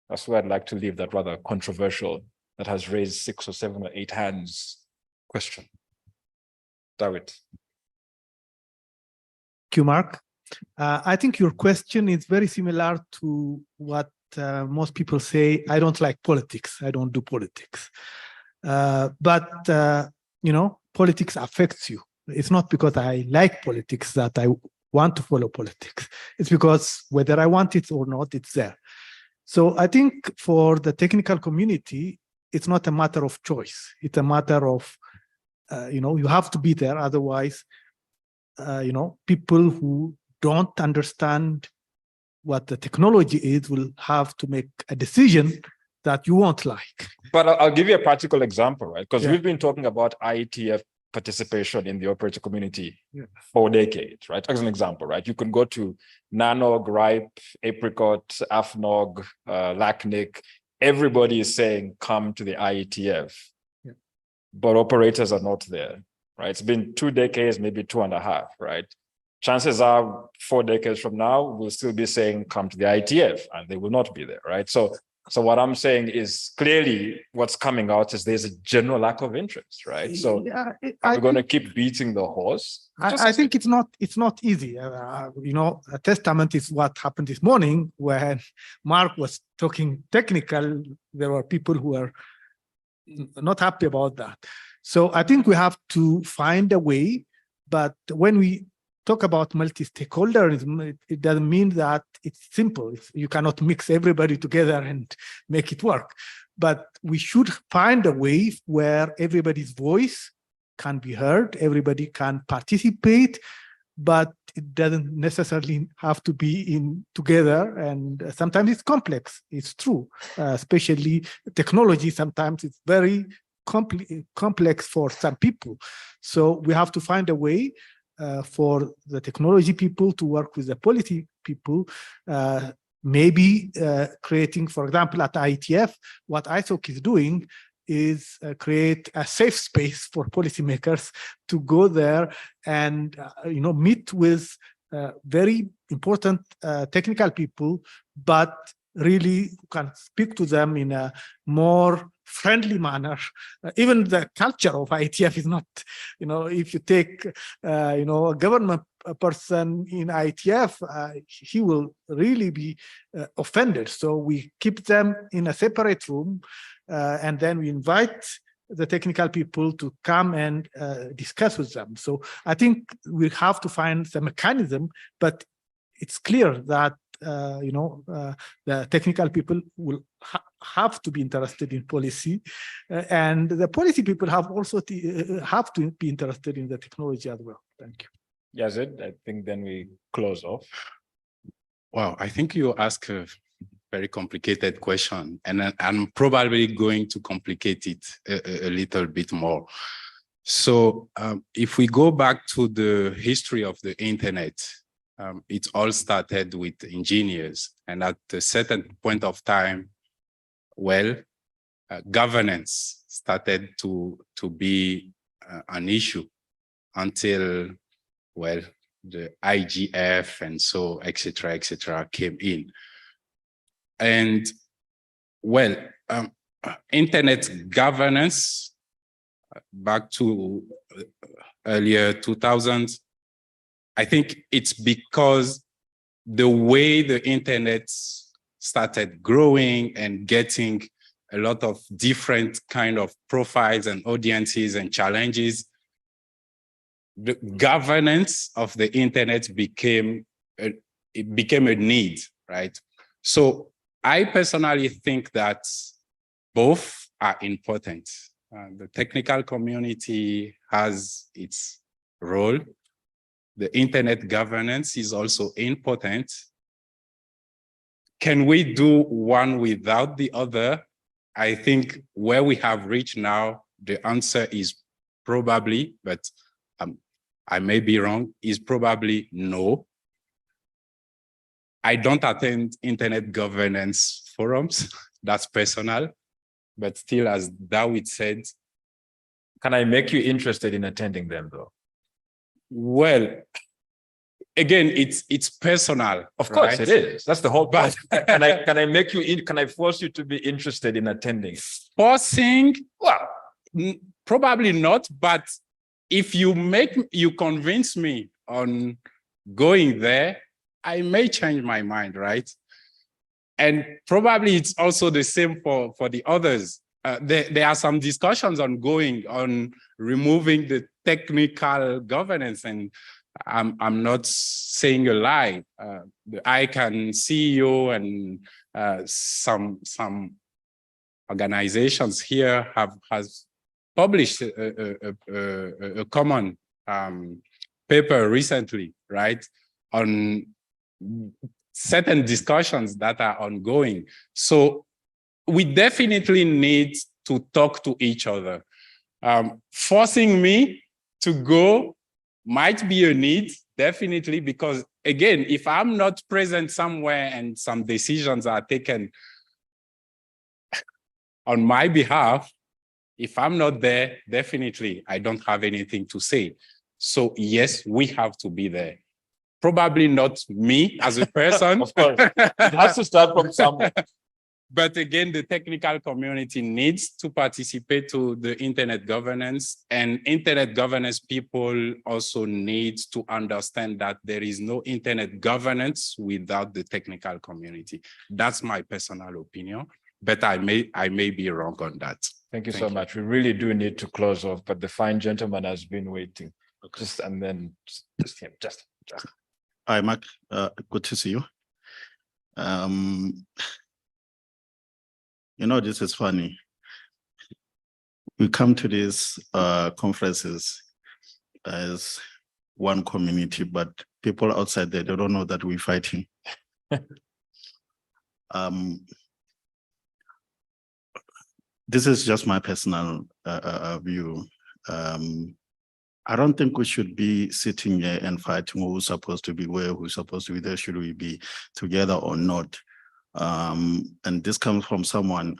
That's where I'd like to leave that rather controversial, that has raised 6 or 7 or 8 hands question. David. Thank you, Mark. I think your question is very similar to what most people say. I don't like politics. I don't do politics. But politics affects you. It's not because I like politics that I want to follow politics. It's because whether I want it or not, it's there. So I think for the technical community, it's not a matter of choice. It's a matter of, you have to be there. Otherwise, people who don't understand what the technology is will have to make a decision that you won't like. But I'll give you a practical example, right? Because we've been talking about IETF participation in the operator community for decades, right? As an example, right? You can go to NANOG, RIPE, Apricot, AFNOG, LACNIC. Everybody is saying, come to the IETF. Yeah. But operators are not there, right? It's been 2 decades, maybe 2.5, right? Chances are 4 decades from now, we'll still be saying, come to the IETF, and they will not be there, right? So what I'm saying is clearly what's coming out is there's a general lack of interest, right? So are we going to keep beating the horse? I think it's not easy. A testament is what happened this morning when Mark was talking technical. There were people who were not happy about that. So I think we have to find a way. But when we talk about multi-stakeholderism, it doesn't mean that it's simple. You cannot mix everybody together and make it work. But we should find a way where everybody's voice can be heard, everybody can participate, but it doesn't necessarily have to be in together. And sometimes it's complex. It's true, especially technology. Sometimes it's very complex for some people. So we have to find a way for the technology people to work with the policy people, maybe creating, for example, at IETF, what ISOC is doing is create a safe space for policymakers to go there and meet with very important technical people, but really can speak to them in a more friendly manner. Even the culture of IETF is not, if you take, a government person in IETF, he will really be offended. So we keep them in a separate room, and then we invite the technical people to come and discuss with them. So I think we have to find the mechanism, but it's clear that the technical people will have to be interested in policy, and the policy people have also have to be interested in the technology as well. Thank you. Yazid, I think then we close off. Wow, I think you ask a very complicated question, and I'm probably going to complicate it a little bit more. So if we go back to the history of the internet, it all started with engineers, and at a certain point of time, governance started to be an issue until, the IGF and so, et cetera, came in. And internet governance back to earlier 2000s, I think it's because the way the internet started growing and getting a lot of different kind of profiles and audiences and challenges, the governance of the internet became a need, right? So I personally think that both are important. The technical community has its role. The internet governance is also important. Can we do one without the other? I think where we have reached now, the answer is probably, but I may be wrong, is probably no. I don't attend internet governance forums. That's personal, but still, as David said. Can I make you interested in attending them though? Well, again, it's personal. Of course, right? it is. That's the whole point. But Can I make you in? Can I force you to be interested in attending? forcing, well, probably not. But if you convince me on going there, I may change my mind, right? And probably it's also the same for the others. There are some discussions ongoing on removing the technical governance, and I'm not saying a lie. The ICANN CEO and some organizations here has published a common paper recently, right, on certain discussions that are ongoing. So we definitely need to talk to each other. Forcing me to go might be a need, definitely, because again, if I'm not present somewhere and some decisions are taken on my behalf, if I'm not there, definitely I don't have anything to say. So yes, we have to be there. Probably not me as a person. Of course, it has to start from somewhere. But again, the technical community needs to participate to the internet governance, and internet governance people also need to understand that there is no internet governance without the technical community. That's my personal opinion, but I may be wrong on that. Thank you so much. We really do need to close off, but the fine gentleman has been waiting. Okay. Just him. Hi, Mark. Good to see you. You know, this is funny. We come to these conferences as one community, but people outside there, they don't know that we're fighting. This is just my personal view. I don't think we should be sitting here and fighting who's supposed to be where, who's supposed to be there, should we be together or not. And this comes from someone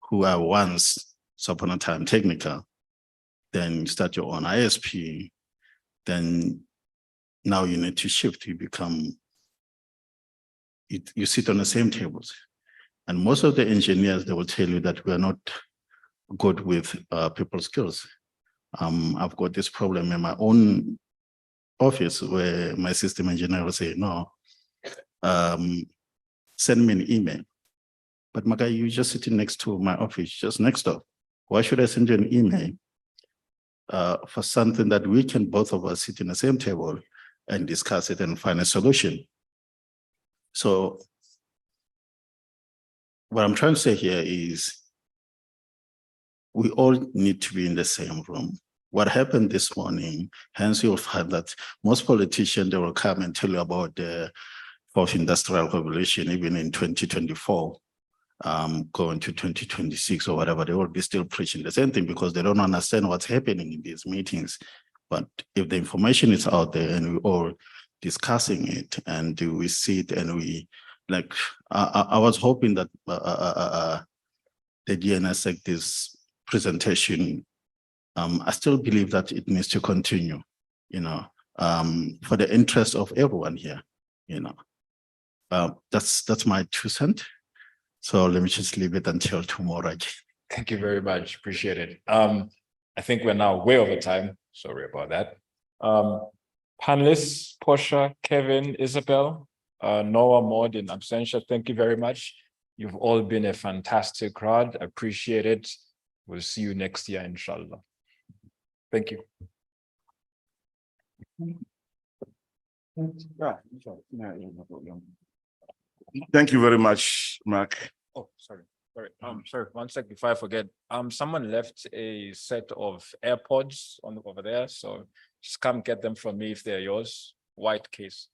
who I once, upon a time, technical, then start your own ISP, then now you need to shift, you become, you sit on the same tables. And most of the engineers, they will tell you that we are not good with people's skills. I've got this problem in my own office where my system engineer will say, no, send me an email. But Maga, you're just sitting next to my office, just next door. Why should I send you an email for something that we can both of us sit in the same table and discuss it and find a solution? So what I'm trying to say here is we all need to be in the same room. What happened this morning, hence you'll find that most politicians, they will come and tell you about the fourth industrial revolution, even in 2024, going to 2026 or whatever, they will be still preaching the same thing because they don't understand what's happening in these meetings. But if the information is out there and we're all discussing it and we see it and we, like, I was hoping that the DNSSEC, this presentation, I still believe that it needs to continue, you know, for the interest of everyone here, you know. That's my 2 cents. So let me just leave it until tomorrow. Thank you very much. Appreciate it. I think we're now way over time. Sorry about that. Panelists, Portia, Kevin, Isabel, Noah, Maud, in absentia, thank you very much. You've all been a fantastic crowd. Appreciate it. We'll see you next year, inshallah. Thank you. Thank you very much, Mark. Oh, sorry. Sorry, 1 sec before I forget. Someone left a set of AirPods over there, so just come get them from me if they're yours. White case.